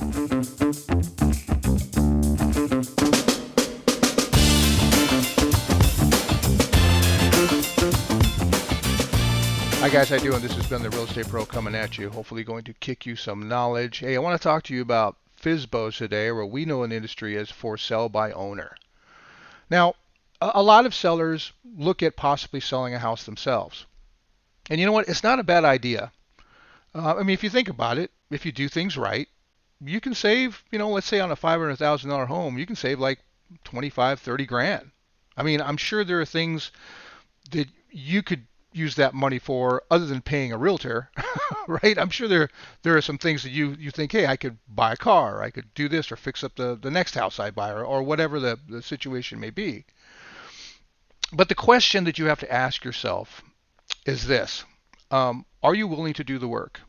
Hi guys, how you doing? This has been the Real Estate Pro coming at you, hopefully going to kick you some knowledge. Hey, I want to talk to you about FSBOs today, or what we know in the industry as for sale by owner. Now, a lot of sellers look at possibly selling a house themselves. And you know what? It's not a bad idea. I mean, if you think about it, if you do things right, you can save, let's say on a $500,000 home, you can save like 25, 30 grand. I mean, I'm sure there are things that you could use that money for other than paying a realtor, right? I'm sure there are some things that you think, hey, I could buy a car, or I could do this, or fix up the next house I buy, or whatever the situation may be. But the question that you have to ask yourself is this: are you willing to do the work?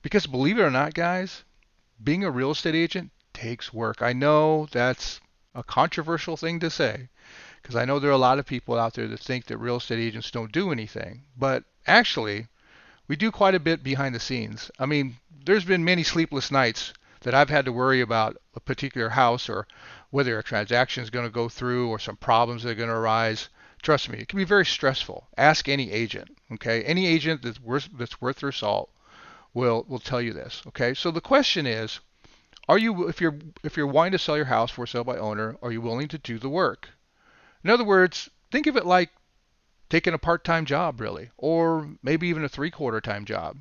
Because believe it or not, guys, being a real estate agent takes work. I know that's a controversial thing to say, because I know there are a lot of people out there that think that real estate agents don't do anything. But actually, we do quite a bit behind the scenes. I mean, there's been many sleepless nights that I've had to worry about a particular house, or whether a transaction is going to go through, or some problems that are going to arise. Trust me, it can be very stressful. Ask any agent, okay? Any agent that's worth their salt will tell you this, okay? So the question is, if you're wanting to sell your house for sale by owner, are you willing to do the work? In other words, think of it like taking a part-time job, really, or maybe even a three-quarter time job.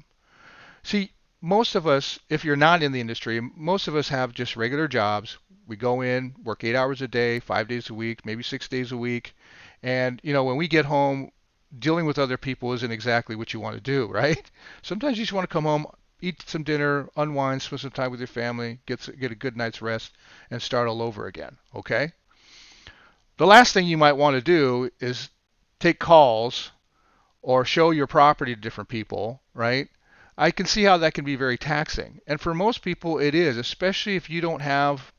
See, most of us, if you're not in the industry, most of us have just regular jobs. We go in, work 8 hours a day, 5 days a week, maybe 6 days a week, and when we get home, dealing with other people isn't exactly what you want to do, right? Sometimes you just want to come home, eat some dinner, unwind, spend some time with your family, get a good night's rest, and start all over again, okay? The last thing you might want to do is take calls or show your property to different people, right? I can see how that can be very taxing. And for most people it is, especially if you don't have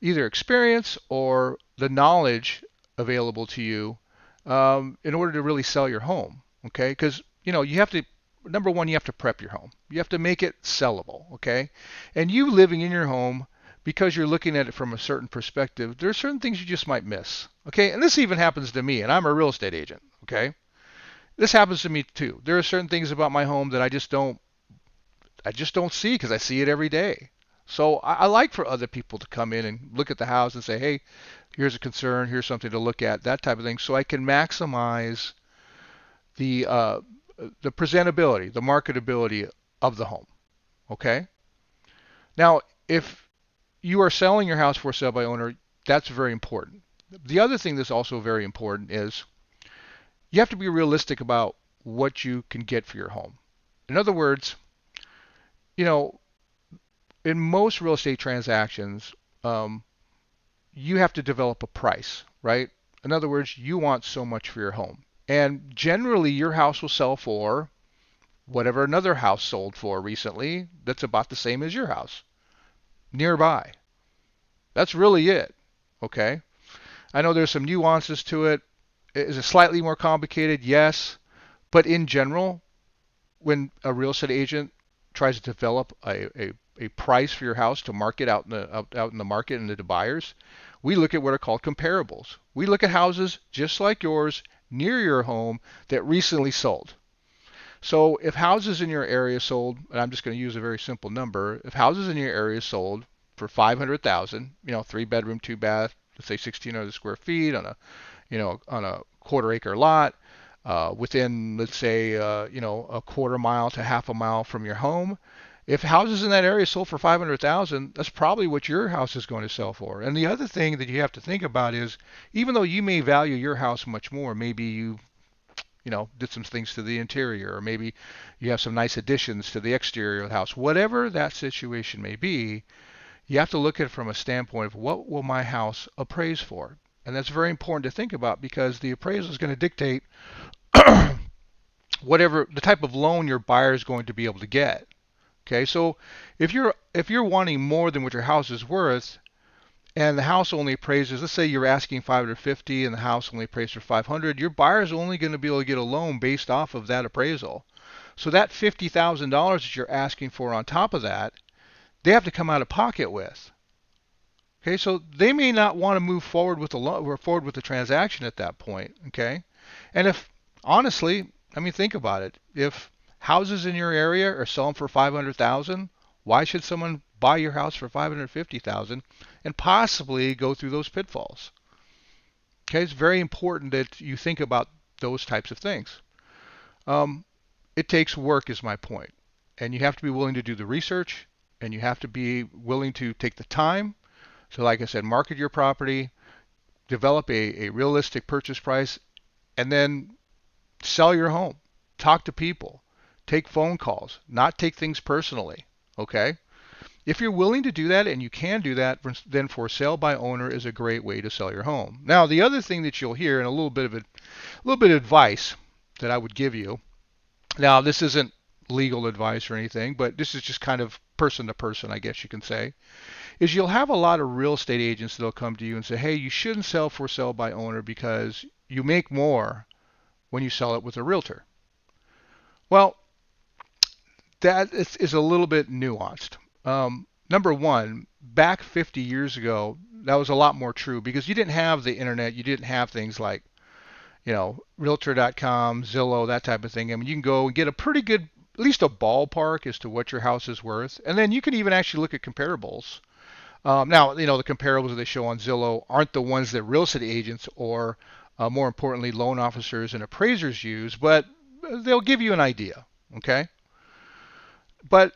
either experience or the knowledge available to you in order to really sell your home, okay? Because, you have to, number one, you have to prep your home. You have to make it sellable, okay? And you living in your home, because you're looking at it from a certain perspective, there are certain things you just might miss, okay? And this even happens to me, and I'm a real estate agent, okay? This happens to me too. There are certain things about my home that I just don't see, because I see it every day. So I like for other people to come in and look at the house and say, hey, here's a concern, here's something to look at, that type of thing, so I can maximize the presentability, the marketability of the home, okay? Now, if you are selling your house for sale by owner, that's very important. The other thing that's also very important is you have to be realistic about what you can get for your home. In other words, in most real estate transactions, you have to develop a price, right? In other words, you want so much for your home. And generally, your house will sell for whatever another house sold for recently that's about the same as your house, nearby. That's really it, okay? I know there's some nuances to it. Is it slightly more complicated? Yes. But in general, when a real estate agent tries to develop a price for your house to market out in the market and to buyers, we look at what are called comparables. We look at houses just like yours near your home that recently sold. So if houses in your area sold, and I'm just going to use a very simple number, if houses in your area sold for 500,000, 3-bedroom, 2-bath, let's say 1,600 square feet on a quarter-acre lot, within, let's say, a quarter mile to half a mile from your home. If houses in that area sold for 500,000, that's probably what your house is going to sell for. And the other thing that you have to think about is, even though you may value your house much more, maybe you did some things to the interior, or maybe you have some nice additions to the exterior of the house. Whatever that situation may be, you have to look at it from a standpoint of, what will my house appraise for? And that's very important to think about, because the appraisal is going to dictate whatever the type of loan your buyer is going to be able to get. Okay, so if you're wanting more than what your house is worth, and the house only appraises, let's say you're asking 550 and the house only appraised for 500, your buyer is only going to be able to get a loan based off of that appraisal. So that $50,000 that you're asking for on top of that, they have to come out of pocket with. Okay, so they may not want to move forward with the or forward with the transaction at that point. Okay, and if honestly, I mean, think about it. If houses in your area are selling for 500,000, why should someone buy your house for 550,000 and possibly go through those pitfalls? Okay, it's very important that you think about those types of things. Um, it takes work, is my point, and you have to be willing to do the research, and you have to be willing to take the time. So, like I said, market your property, develop a realistic purchase price, and then sell your home. Talk to people. Take phone calls. Not take things personally. Okay? If you're willing to do that and you can do that, then for sale by owner is a great way to sell your home. Now, the other thing that you'll hear, and a little bit of advice that I would give you. Now, this isn't legal advice or anything, but this is just kind of person to person, I guess you can say, is you'll have a lot of real estate agents that'll come to you and say, hey, you shouldn't sell for sale by owner because you make more when you sell it with a realtor. Well, that is a little bit nuanced. Number one, back 50 years ago, that was a lot more true because you didn't have the internet. You didn't have things like, Realtor.com, Zillow, that type of thing. I mean, you can go and get a pretty good, at least a ballpark as to what your house is worth. And then you can even actually look at comparables. Now, the comparables that they show on Zillow aren't the ones that real estate agents or, more importantly, loan officers and appraisers use, but they'll give you an idea, okay? But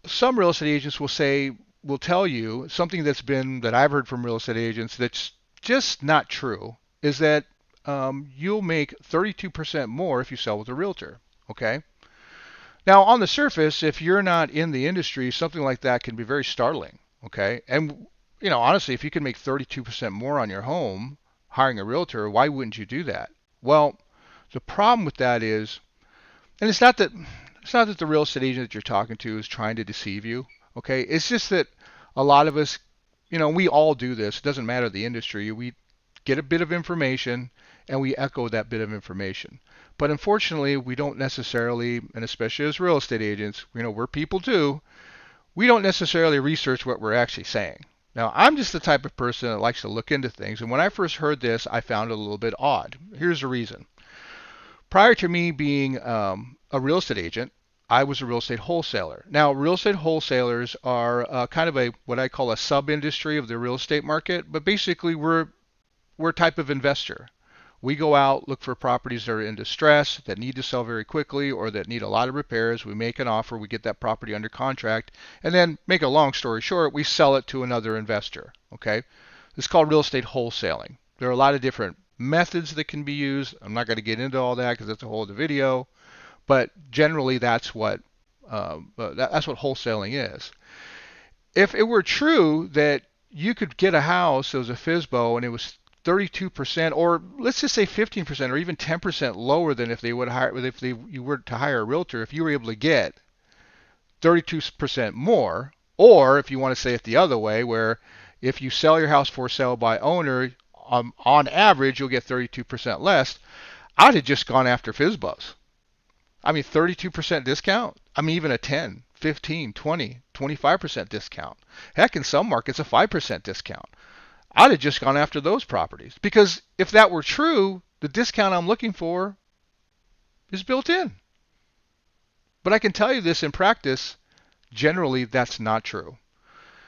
some real estate agents will tell you something that I've heard from real estate agents that's just not true, is that you'll make 32% more if you sell with a realtor, okay? Now, on the surface, if you're not in the industry, something like that can be very startling. Okay. And, honestly, if you can make 32% more on your home hiring a realtor, why wouldn't you do that? Well, the problem with that is, and it's not that the real estate agent that you're talking to is trying to deceive you. Okay. It's just that a lot of us, we all do this. It doesn't matter the industry. We get a bit of information and we echo that bit of information. But unfortunately, we don't necessarily, and especially as real estate agents, we're people too. We don't necessarily research what we're actually saying. Now, I'm just the type of person that likes to look into things, and when I first heard this, I found it a little bit odd. Here's the reason. Prior to me being a real estate agent, I was a real estate wholesaler. Now, real estate wholesalers are kind of what I call a sub-industry of the real estate market, but basically we're a type of investor. We go out, look for properties that are in distress, that need to sell very quickly, or that need a lot of repairs. We make an offer, we get that property under contract, and then, make a long story short, we sell it to another investor. Okay? It's called real estate wholesaling. There are a lot of different methods that can be used. I'm not going to get into all that because that's a whole other video, but generally that's what wholesaling is. If it were true that you could get a house that was a FSBO and it was 32%, or let's just say 15%, or even 10% lower than if you were to hire a realtor, if you were able to get 32% more, or if you want to say it the other way, where if you sell your house for sale by owner, on average you'll get 32% less, I'd have just gone after FSBOs. I mean, 32% discount. I mean, even a 10, 15, 20, 25% discount. Heck, in some markets, a 5% discount. I'd have just gone after those properties because if that were true, the discount I'm looking for is built in. But I can tell you this in practice, generally that's not true.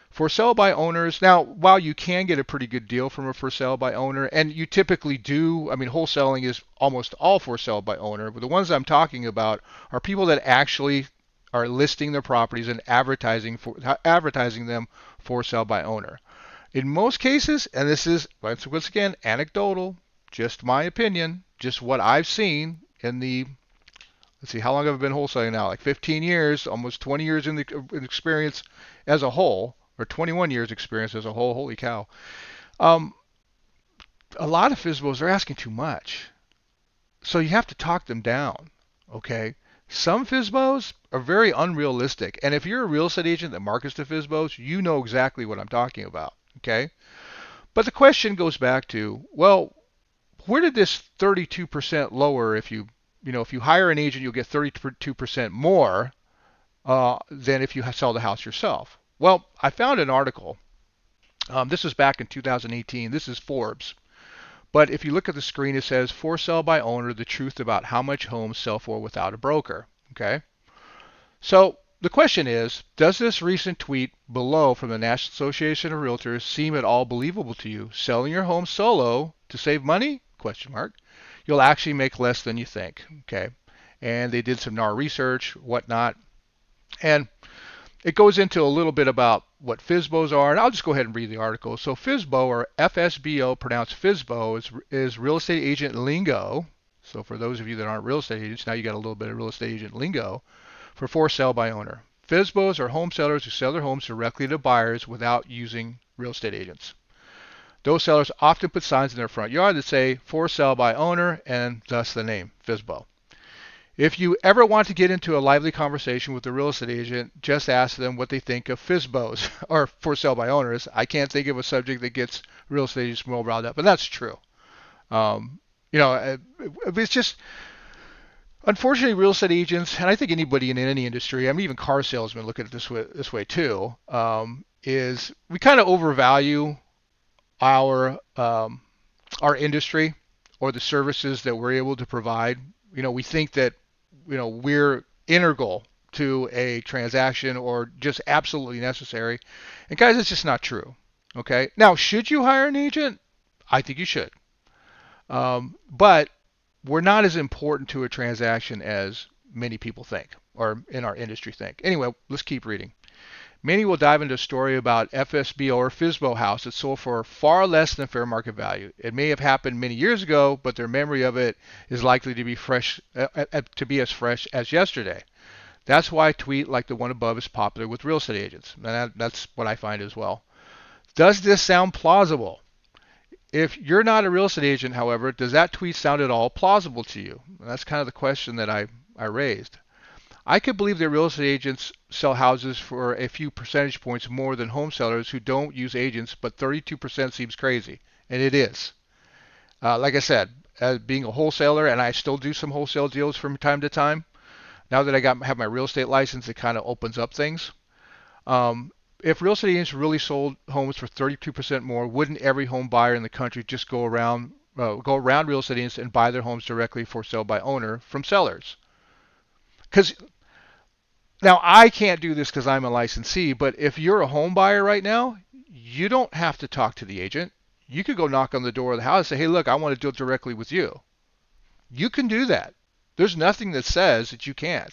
For sale by owners, now while you can get a pretty good deal from a for sale by owner, and you typically do, I mean wholesaling is almost all for sale by owner, but the ones I'm talking about are people that actually are listing their properties and advertising them for sale by owner. In most cases, and this is, once again, anecdotal, just my opinion, just what I've seen in let's see, how long have I been wholesaling now? Like 15 years, almost 20 years in experience as a whole, or 21 years experience as a whole, holy cow. A lot of FSBOs are asking too much. So you have to talk them down, okay? Some FSBOs are very unrealistic, and if you're a real estate agent that markets to FSBOs, you know exactly what I'm talking about. Okay, but the question goes back to, well, where did this 32% lower? If you hire an agent, you'll get 32% more than if you sell the house yourself. Well, I found an article. This was back in 2018. This is Forbes. But if you look at the screen, it says for sale by owner, the truth about how much homes sell for without a broker. Okay. So the question is, does this recent tweet below from the National Association of Realtors seem at all believable to you? Selling your home solo to save money? Question mark. You'll actually make less than you think. Okay. And they did some NAR research, whatnot. And it goes into a little bit about what FSBOs are, and I'll just go ahead and read the article. So FSBO, or FSBO, pronounced FSBO, is real estate agent lingo. So for those of you that aren't real estate agents, now you got a little bit of real estate agent lingo for sale by owner. FSBOs are home sellers who sell their homes directly to buyers without using real estate agents. Those sellers often put signs in their front yard that say for sale by owner, and thus the name FSBO. If you ever want to get into a lively conversation with a real estate agent, just ask them what they think of FSBOs, or for sale by owners. I can't think of a subject that gets real estate agents more riled up, but that's true. It's just, unfortunately, real estate agents, and I think anybody in any industry, I mean, even car salesmen look at it this way too, is we kind of overvalue our industry or the services that we're able to provide. We think that we're integral to a transaction or just absolutely necessary. And guys, it's just not true. Okay. Now, should you hire an agent? I think you should. But we're not as important to a transaction as many people think, or in our industry think. Anyway, let's keep reading. Many will dive into a story about FSBO or FSBO house that sold for far less than fair market value. It may have happened many years ago, but their memory of it is likely to be as fresh as yesterday. That's why a tweet like the one above is popular with real estate agents. And that's what I find as well. Does this sound plausible? If you're not a real estate agent, however, does that tweet sound at all plausible to you? And that's kind of the question that I raised. I could believe that real estate agents sell houses for a few percentage points more than home sellers who don't use agents, but 32% seems crazy, and it is. Like I said, being a wholesaler, and I still do some wholesale deals from time to time. Now that I have my real estate license, it kind of opens up things. If real estate agents really sold homes for 32% more, wouldn't every home buyer in the country just go around real estate agents and buy their homes directly for sale by owner from sellers? Because now I can't do this because I'm a licensee, but if you're a home buyer right now, you don't have to talk to the agent. You could go knock on the door of the house and say, hey, look, I want to deal directly with you. You can do that. There's nothing that says that you can't.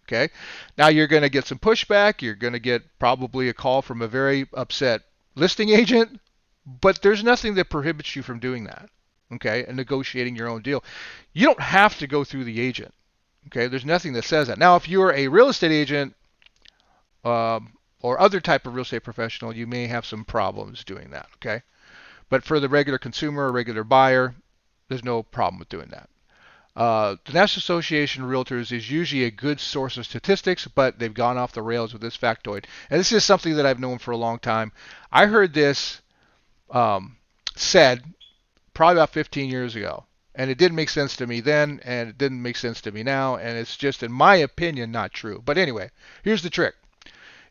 Okay. Now you're going to get some pushback. You're going to get probably a call from a very upset listing agent, but there's nothing that prohibits you from doing that. Okay. And negotiating your own deal. You don't have to go through the agent. Okay, there's nothing that says that. Now, if you're a real estate agent or other type of real estate professional, you may have some problems doing that. Okay, but for the regular consumer or regular buyer, there's no problem with doing that. The National Association of Realtors is usually a good source of statistics, but they've gone off the rails with this factoid. And this is something that I've known for a long time. I heard this said probably about 15 years ago. And it didn't make sense to me then, and it didn't make sense to me now, and it's just, in my opinion, not true. But anyway, here's the trick.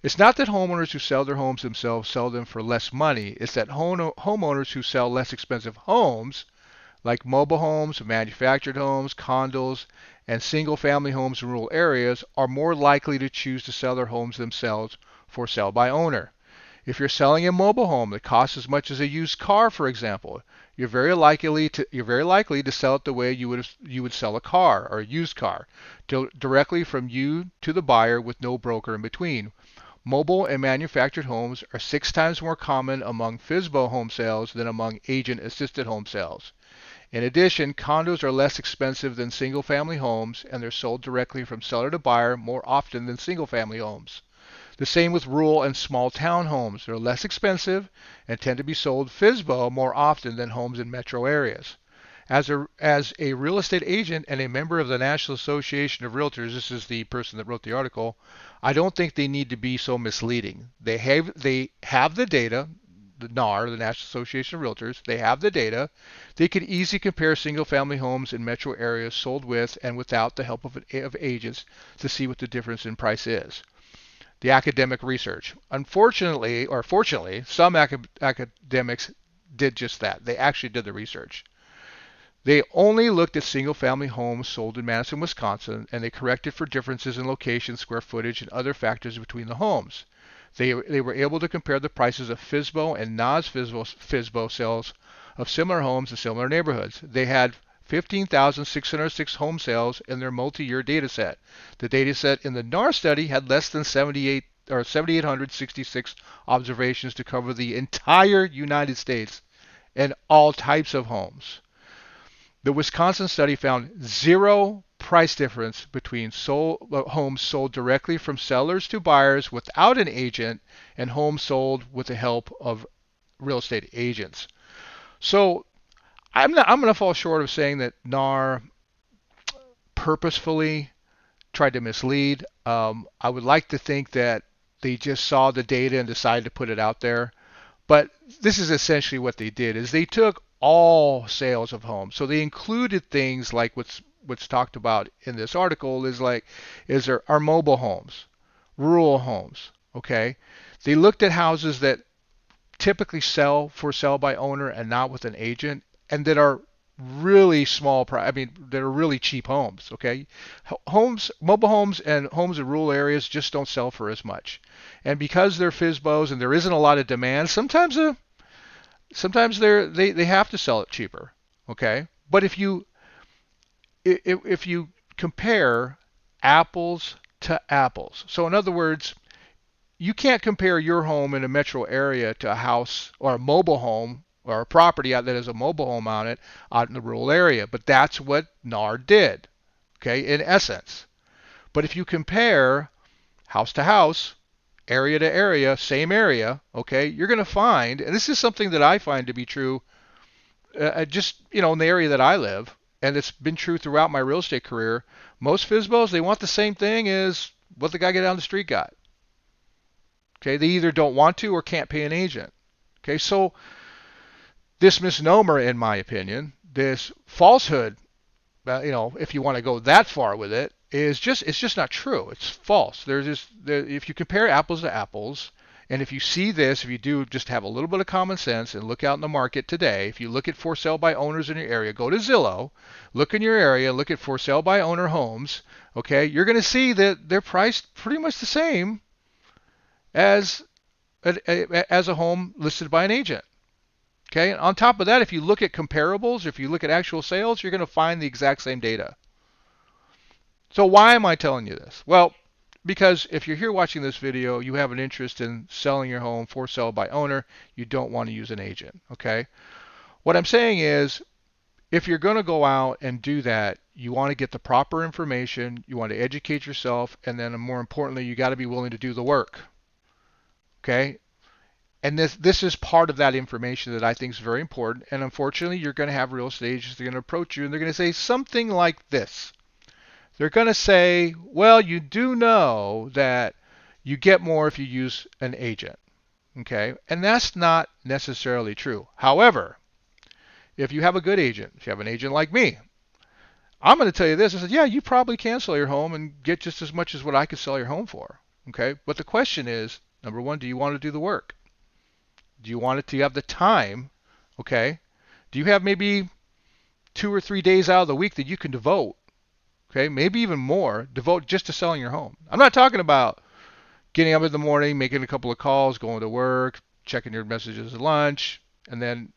It's not that homeowners who sell their homes themselves sell them for less money. It's that homeowners who sell less expensive homes, like mobile homes, manufactured homes, condos, and single-family homes in rural areas, are more likely to choose to sell their homes themselves for sale by owner. If you're selling a mobile home that costs as much as a used car, for example, you're very likely to sell it the way you would sell a car or a used car, directly from you to the buyer with no broker in between. Mobile and manufactured homes are 6 times more common among FSBO home sales than among agent-assisted home sales. In addition, condos are less expensive than single-family homes, and they're sold directly from seller to buyer more often than single-family homes. The same with rural and small town homes. They're less expensive and tend to be sold FSBO more often than homes in metro areas. As a real estate agent and a member of the National Association of Realtors, this is the person that wrote the article, I don't think they need to be so misleading. They have the data, the NAR, the National Association of Realtors, they have the data. They could easily compare single-family homes in metro areas sold with and without the help of agents to see what the difference in price is. the academic research. Unfortunately, or fortunately, some academics did just that. They actually did the research. They only looked at single-family homes sold in Madison, Wisconsin, and they corrected for differences in location, square footage, and other factors between the homes. They were able to compare the prices of FSBO and non-FSBO sales of similar homes in similar neighborhoods. They had 15,606 home sales in their multi-year data set. The data set in the NAR study had less than 7,866 observations to cover the entire United States and all types of homes. The Wisconsin study found zero price difference between homes sold directly from sellers to buyers without an agent and homes sold with the help of real estate agents. So I'm going to fall short of saying that NAR purposefully tried to mislead. I would like to think that they just saw the data and decided to put it out there. But this is essentially what they did: is they took all sales of homes. So they included things like what's talked about in this article is there are mobile homes, rural homes. Okay, they looked at houses that typically sell for sale by owner and not with an agent, and that are really small. I mean, that are really cheap homes. Okay, mobile homes, and homes in rural areas just don't sell for as much. And because they're FSBOs and there isn't a lot of demand, sometimes they have to sell it cheaper. Okay, but if you compare apples to apples, so in other words, you can't compare your home in a metro area to a house or a mobile home or a property that has a mobile home on it out in the rural area. But that's what NAR did, okay, in essence. But if you compare house to house, area to area, same area, okay, you're going to find, and this is something that I find to be true just, in the area that I live, and it's been true throughout my real estate career, most FSBOs, they want the same thing as what the guy down the street got. Okay, they either don't want to or can't pay an agent. Okay, so this misnomer, in my opinion, this falsehood, if you want to go that far with it, it's just not true. It's false. If you compare apples to apples, and if you see this, if you do just have a little bit of common sense and look out in the market today, if you look at for sale by owners in your area, go to Zillow, look in your area, look at for sale by owner homes, okay, you're going to see that they're priced pretty much the same as a home listed by an agent. Okay, and on top of that, if you look at comparables, if you look at actual sales, you're going to find the exact same data. So why am I telling you this? Well, because if you're here watching this video, you have an interest in selling your home for sale by owner, you don't want to use an agent. Okay, what I'm saying is, if you're going to go out and do that, you want to get the proper information, you want to educate yourself, and then more importantly, you got to be willing to do the work. Okay, and this is part of that information that I think is very important. And unfortunately, you're going to have real estate agents that are going to approach you and they're going to say something like this. They're going to say, well, you do know that you get more if you use an agent. Okay, and that's not necessarily true. However, if you have a good agent, if you have an agent like me, I'm going to tell you this. I said, yeah, you probably can sell your home and get just as much as what I could sell your home for. Okay, but the question is, number one, do you want to do the work? Do you want it to have the time? Okay. Do you have maybe 2 or 3 days out of the week that you can devote? Okay, maybe even more, devote just to selling your home. I'm not talking about getting up in the morning, making a couple of calls, going to work, checking your messages at lunch, and then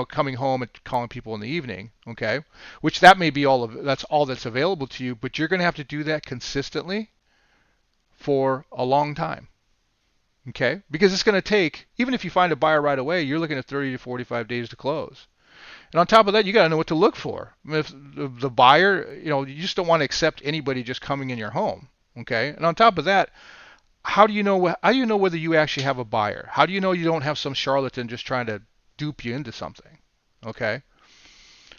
coming home and calling people in the evening. Okay, which that may be that's all that's available to you, but you're going to have to do that consistently for a long time. Okay, because it's going to take, even if you find a buyer right away, you're looking at 30 to 45 days to close. And on top of that, you got to know what to look for. I mean, if the buyer, you just don't want to accept anybody just coming in your home. Okay, and on top of that, how do you know whether you actually have a buyer? How do you know you don't have some charlatan just trying to dupe you into something? Okay,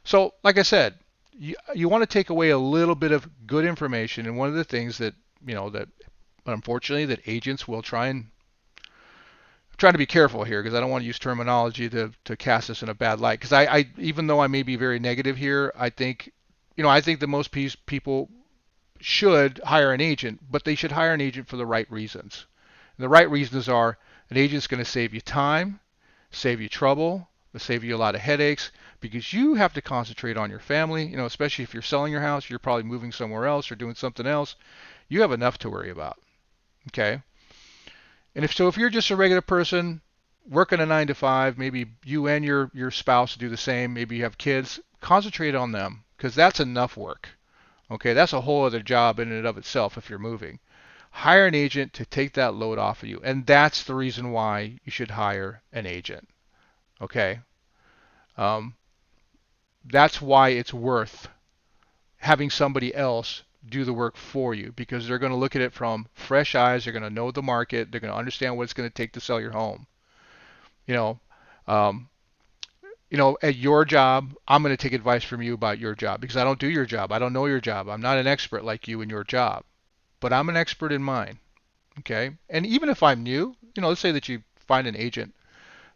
so like I said, you want to take away a little bit of good information, and one of the things that that unfortunately that agents will try to be careful here, because I don't want to use terminology to cast this in a bad light, because I even though I may be very negative here, I think that most people should hire an agent, but they should hire an agent for the right reasons. And the right reasons are an agent's going to save you time, save you trouble, it'll save you a lot of headaches because you have to concentrate on your family. You know, especially if you're selling your house, you're probably moving somewhere else or doing something else. You have enough to worry about. Okay. And if you're just a regular person working a 9 to 5, maybe you and your spouse do the same. Maybe you have kids. Concentrate on them because that's enough work. Okay, that's a whole other job in and of itself if you're moving. Hire an agent to take that load off of you, and that's the reason why you should hire an agent. Okay, um, that's why it's worth having somebody else do the work for you because they're going to look at it from fresh eyes. They're going to know the market. They're going to understand what it's going to take to sell your home. You know, um, at your job, I'm going to take advice from you about your job because I don't do your job. I don't know your job. I'm not an expert like you in your job, but I'm an expert in mine. Okay. And even if I'm new, let's say that you find an agent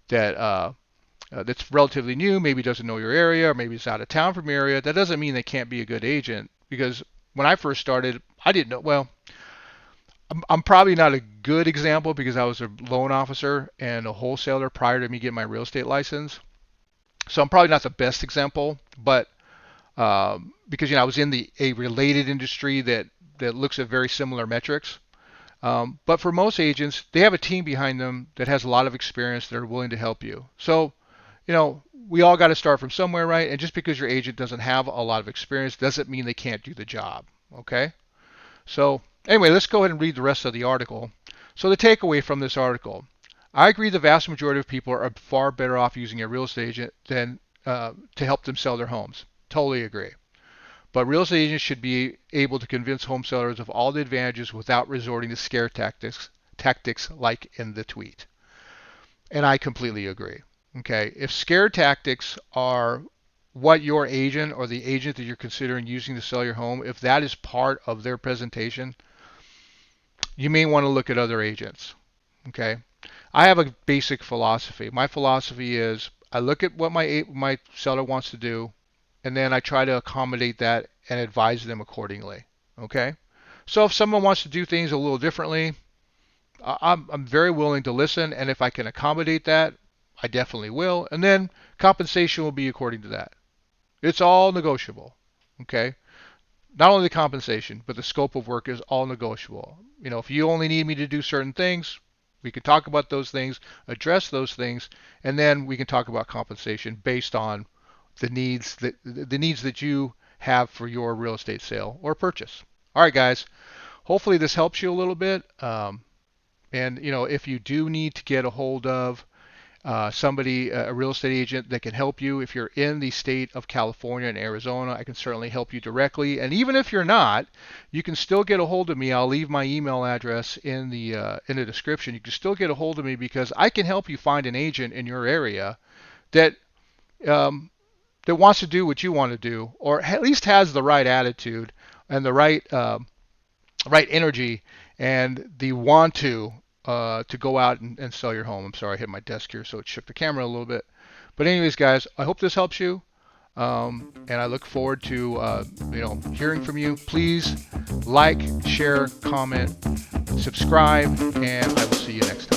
that's relatively new, maybe doesn't know your area, or maybe it's out of town from your area. That doesn't mean they can't be a good agent because when I first started, I didn't know. Well, I'm probably not a good example because I was a loan officer and a wholesaler prior to me getting my real estate license. So I'm probably not the best example, but because I was in a related industry that looks at very similar metrics. But for most agents, they have a team behind them that has a lot of experience that are willing to help you. So, we all got to start from somewhere, right? And just because your agent doesn't have a lot of experience doesn't mean they can't do the job. Okay? So anyway, let's go ahead and read the rest of the article. So the takeaway from this article. I agree the vast majority of people are far better off using a real estate agent than to help them sell their homes. Totally agree. But real estate agents should be able to convince home sellers of all the advantages without resorting to scare tactics like in the tweet. And I completely agree. Okay, if scare tactics are what your agent or the agent that you're considering using to sell your home, if that is part of their presentation, you may want to look at other agents. Okay, I have a basic philosophy. My philosophy is I look at what my seller wants to do, and then I try to accommodate that and advise them accordingly. Okay, so if someone wants to do things a little differently, I'm very willing to listen, and if I can accommodate that, I definitely will. And then compensation will be according to that. It's all negotiable. Okay, not only the compensation, but the scope of work is all negotiable. If you only need me to do certain things, we can talk about those things, address those things, and then we can talk about compensation based on the needs that you have for your real estate sale or purchase. All right, guys. Hopefully this helps you a little bit. And if you do need to get a hold of somebody, a real estate agent that can help you, if you're in the state of California and Arizona, I can certainly help you directly. And even if you're not, you can still get a hold of me. I'll leave my email address in the description. You can still get a hold of me because I can help you find an agent in your area that wants to do what you want to do, or at least has the right attitude and the right energy and the want to go out and sell your home. I'm sorry, I hit my desk here, so it shook the camera a little bit. But anyways, guys, I hope this helps you, and I look forward to hearing from you. Please like, share, comment, subscribe, and I will see you next time.